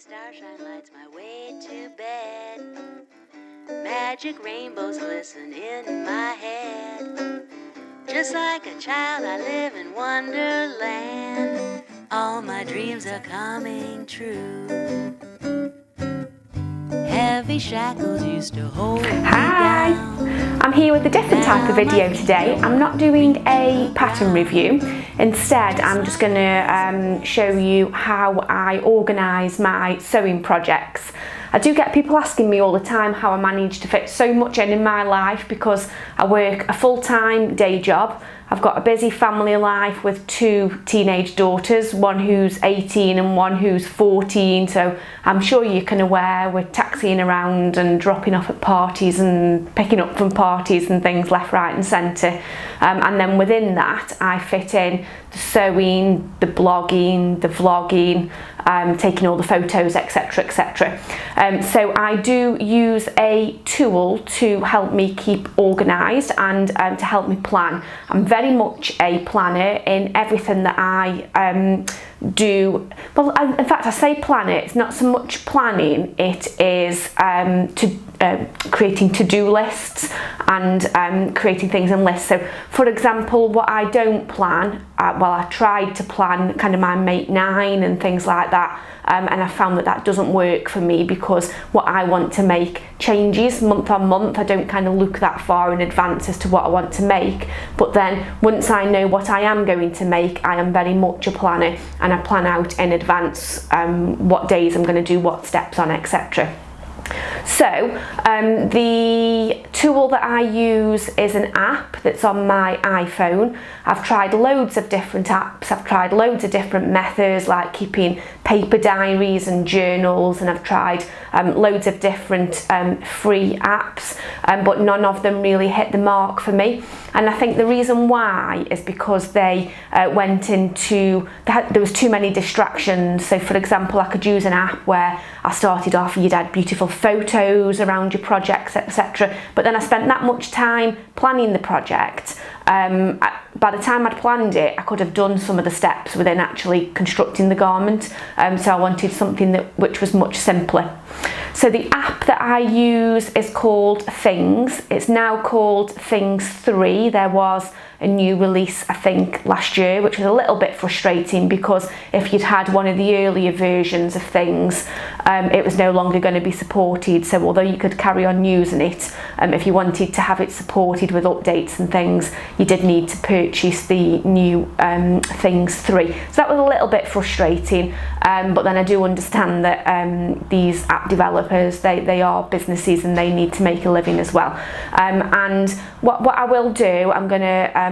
starshine lights my way to bed. Magic rainbows glisten in my head. Just like a child, I live in Wonderland. All my dreams are coming true. Heavy shackles used to hold me down. I'm here with a different type of video today. I'm not doing a pattern review. Instead, I'm just going to show you how I organise my sewing projects. I do get people asking me all the time how I manage to fit so much in my life because I work a full-time day job. I've got a busy family life with two teenage daughters, one who's 18 and one who's 14, so I'm sure you can aware we're taxiing around and dropping off at parties and picking up from parties and things left, right and centre. And then within that I fit in the sewing, the blogging, the vlogging, taking all the photos, etc, etc. So I do use a tool to help me keep organised and to help me plan. I'm very much a planner in everything that I do. Well, in fact, I say planner, it's not so much planning, it is creating to-do lists and creating things in lists. So for example, what I don't plan, well, I tried to plan kind of my Make 9 and things like that, and I found that that doesn't work for me because what I want to make changes month on month. I don't kind of look that far in advance as to what I want to make, but then once I know what I am going to make, I am very much a planner and I plan out in advance what days I'm going to do what steps on, etc. So the tool that I use is an app that's on my iPhone. I've tried loads of different apps, I've tried loads of different methods like keeping paper diaries and journals, and I've tried loads of different free apps, but none of them really hit the mark for me. And I think the reason why is because they there was too many distractions. So for example, I could use an app where I started off, you'd add beautiful photos around your projects, etc. But then I spent that much time planning the project. By the time I'd planned it, I could have done some of the steps within actually constructing the garment. So I wanted something which was much simpler. So the app that I use is called Things. It's now called Things 3. There was a new release, I think, last year, which was a little bit frustrating because if you'd had one of the earlier versions of Things, it was no longer going to be supported. So although you could carry on using it, if you wanted to have it supported with updates and things, you did need to purchase the new Things 3. So that was a little bit frustrating, but then I do understand that these app developers, they are businesses and they need to make a living as well. And what I will do, I'm going to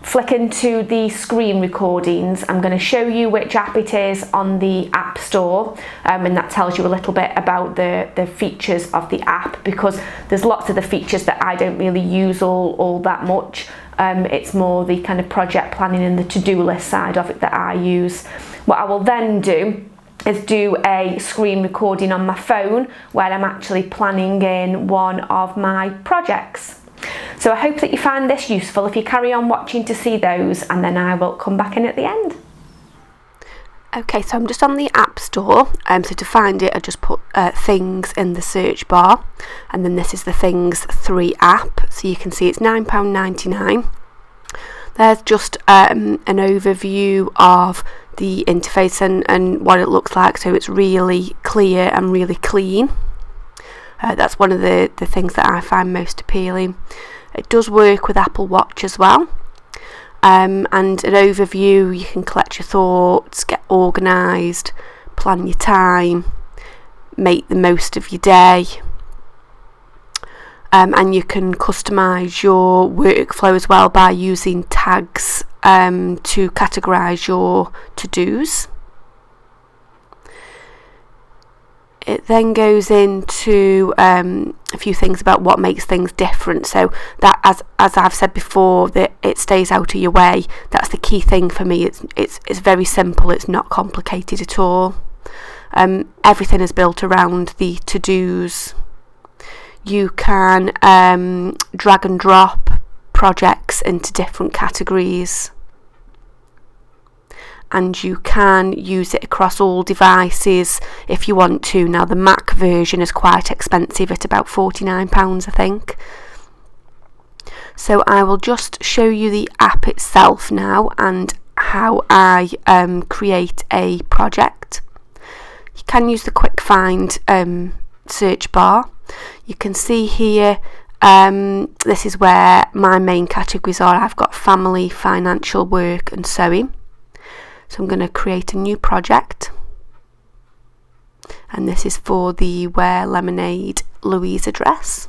flick into the screen recordings. I'm going to show you which app it is on the App Store, and that tells you a little bit about the features of the app, because there's lots of the features that I don't really use all that much. It's more the kind of project planning and the to-do list side of it that I use. What I will then do is do a screen recording on my phone where I'm actually planning in one of my projects. So I hope that you find this useful. If you carry on watching to see those, and then I will come back in at the end. Okay, so I'm just on the App Store, so to find it I just put Things in the search bar, and then this is the Things 3 app, so you can see it's £9.99. There's just an overview of the interface and what it looks like, so it's really clear and really clean. That's one of the things that I find most appealing. It does work with Apple Watch as well. And an overview, you can collect your thoughts, get organised, plan your time, make the most of your day. And you can customise your workflow as well by using tags to categorise your to-dos. It then goes into a few things about what makes things different. So that, as I've said before, that it stays out of your way. That's the key thing for me. It's very simple. It's not complicated at all. Everything is built around the to-dos. You can drag and drop projects into different categories. and you can use it across all devices if you want to. Now the Mac version is quite expensive at about £49, I think. So I will just show you the app itself now and how I create a project. You can use the quick find search bar. You can see here this is where my main categories are. I've got family, financial, work and sewing. So I'm going to create a new project, and this is for the Wear Lemonade Louisa dress.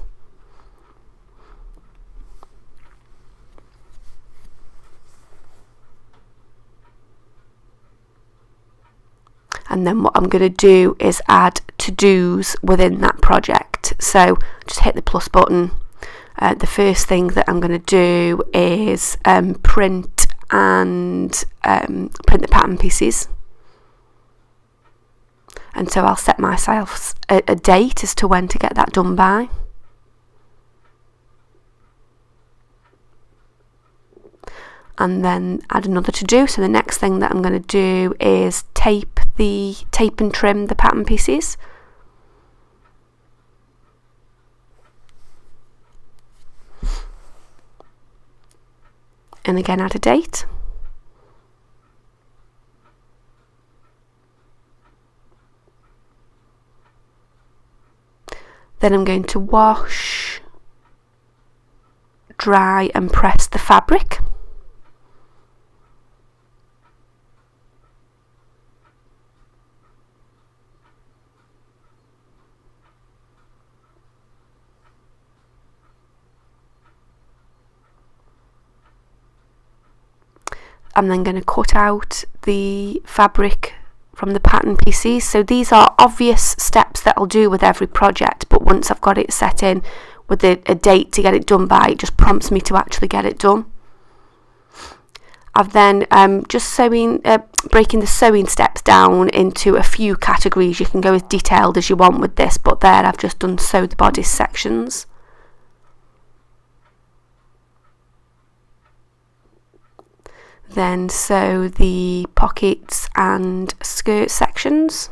And then what I'm going to do is add to-dos within that project. So just hit the plus button. The first thing that I'm going to do is print the pattern pieces. And so I'll set myself a date as to when to get that done by. And then add another to do. So the next thing that I'm going to do is tape and trim the pattern pieces. And again add a date. Then I'm going to wash, dry and press the fabric. I'm then going to cut out the fabric from the pattern pieces. So these are obvious steps that I'll do with every project, but once I've got it set in with a date to get it done by, it just prompts me to actually get it done. I've then just breaking the sewing steps down into a few categories. You can go as detailed as you want with this, but there I've just done sew the bodice sections. Then sew the pockets and skirt sections.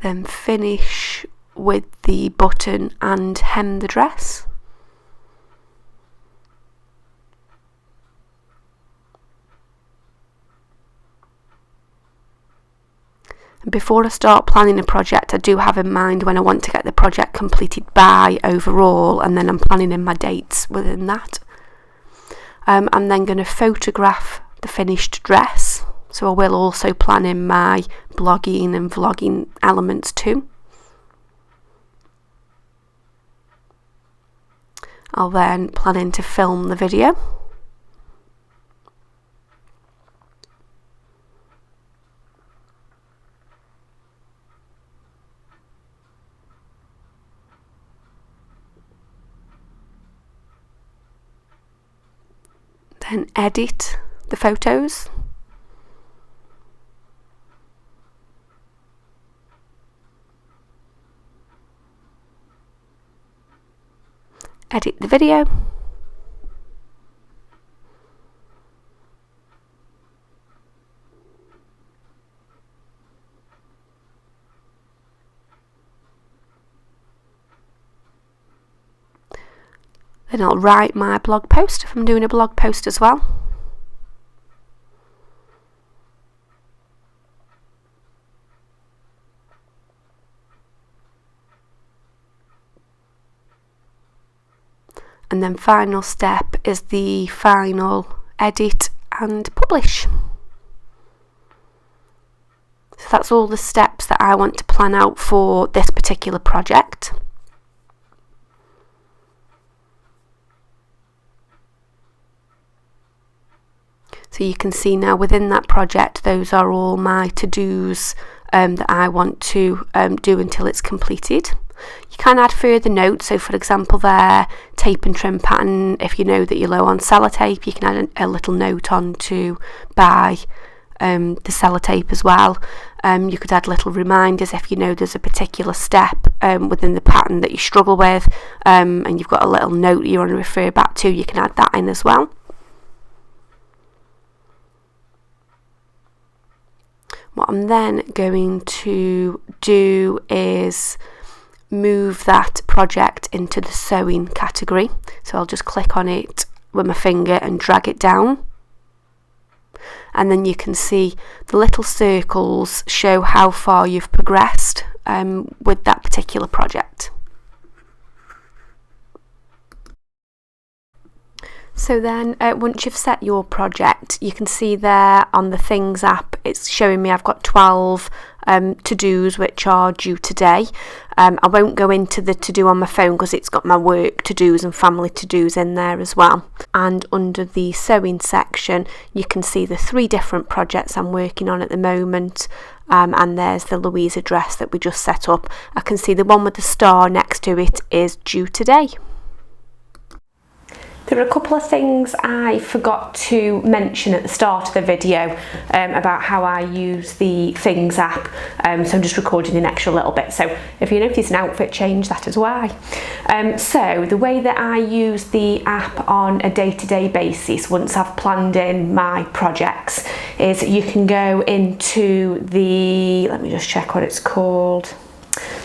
Then finish with the button and hem the dress. Before I start planning a project, I do have in mind when I want to get the project completed by overall, and then I'm planning in my dates within that. I'm then going to photograph the finished dress, so I will also plan in my blogging and vlogging elements too. I'll then plan in to film the video. Then edit the photos. Edit the video. Then I'll write my blog post if I'm doing a blog post as well. And then final step is the final edit and publish. So that's all the steps that I want to plan out for this particular project. So you can see now within that project, those are all my to-dos that I want to do until it's completed. You can add further notes, so for example there, tape and trim pattern. If you know that you're low on sellotape, you can add a little note on to buy the sellotape as well. You could add little reminders if you know there's a particular step within the pattern that you struggle with, and you've got a little note you want to refer back to, you can add that in as well. What I'm then going to do is move that project into the sewing category. So I'll just click on it with my finger and drag it down. And then you can see the little circles show how far you've progressed with that particular project. So then once you've set your project, you can see there on the Things app, it's showing me I've got 12 to-dos which are due today. I won't go into the to-do on my phone because it's got my work to-dos and family to-dos in there as well. And under the sewing section, you can see the 3 different projects I'm working on at the moment. And there's the Louise address that we just set up. I can see the one with the star next to it is due today. There are a couple of things I forgot to mention at the start of the video about how I use the Things app, so I'm just recording an extra little bit, so if you notice an outfit change, that is why. So the way that I use the app on a day-to-day basis once I've planned in my projects is you can go into the, let me just check what it's called,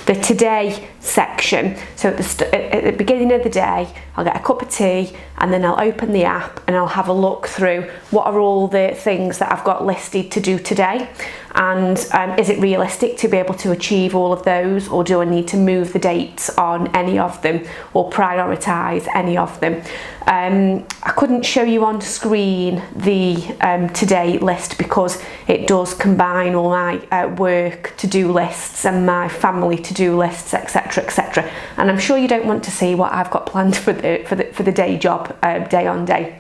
the Today section. So at the beginning of the day, I'll get a cup of tea and then I'll open the app and I'll have a look through what are all the things that I've got listed to do today, and is it realistic to be able to achieve all of those, or do I need to move the dates on any of them or prioritise any of them. I couldn't show you on screen the today list because it does combine all my work to-do lists and my family to-do lists, etc, etc, and I'm sure you don't want to see what I've got planned for the day job, day on day.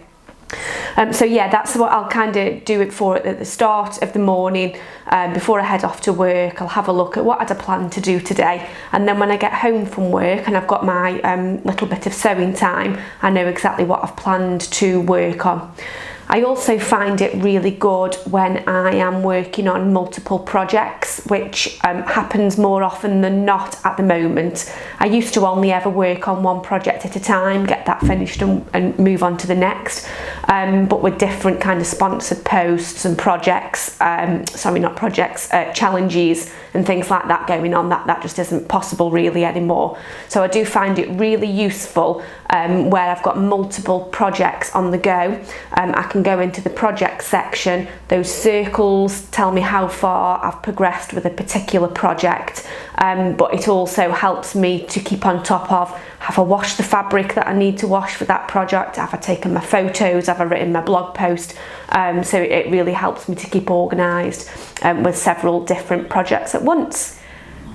So yeah, that's what I'll kind of do it for at the start of the morning. Before I head off to work, I'll have a look at what I'd planned to do today, and then when I get home from work and I've got my little bit of sewing time, I know exactly what I've planned to work on. I also find it really good when I am working on multiple projects, which happens more often than not at the moment. I used to only ever work on one project at a time, get that finished and move on to the next. But with different kind of sponsored posts and projects, challenges and things like that going on, that just isn't possible really anymore. So I do find it really useful where I've got multiple projects on the go. I can go into the project section, those circles tell me how far I've progressed with a particular project, but it also helps me to keep on top of, have I washed the fabric that I need to wash for that project, have I taken my photos, have I written my blog post, so it really helps me to keep organised with several different projects at once.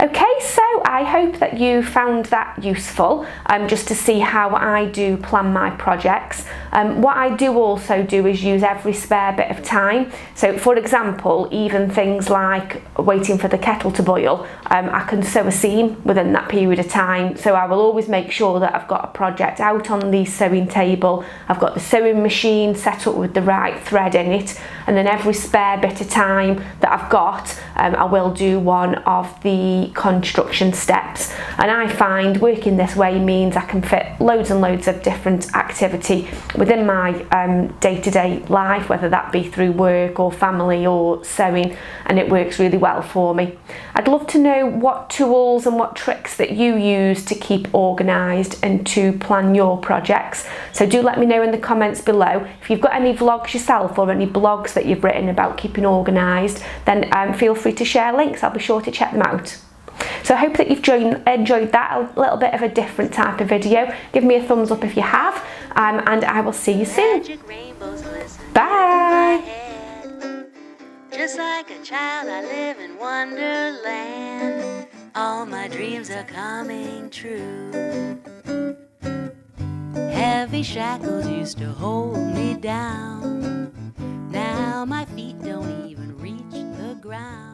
Okay, so I hope that you found that useful, just to see how I do plan my projects. What I do also do is use every spare bit of time. So for example, even things like waiting for the kettle to boil, I can sew a seam within that period of time. So I will always make sure that I've got a project out on the sewing table, I've got the sewing machine set up with the right thread in it, and then every spare bit of time that I've got, I will do one of the construction steps. And I find working this way means I can fit loads and loads of different activity within my day-to-day life, whether that be through work or family or sewing, and it works really well for me. I'd love to know what tools and what tricks that you use to keep organised and to plan your projects. So do let me know in the comments below. If you've got any vlogs yourself or any blogs that you've written about keeping organised, then feel free to share links. I'll be sure to check them out. So I hope that you've enjoyed that, a little bit of a different type of video. Give me a thumbs up if you have, and I will see you soon. Bye! Just like a child, I live in wonderland. All my dreams are coming true. Heavy shackles used to hold me down. Now my feet don't even reach the ground.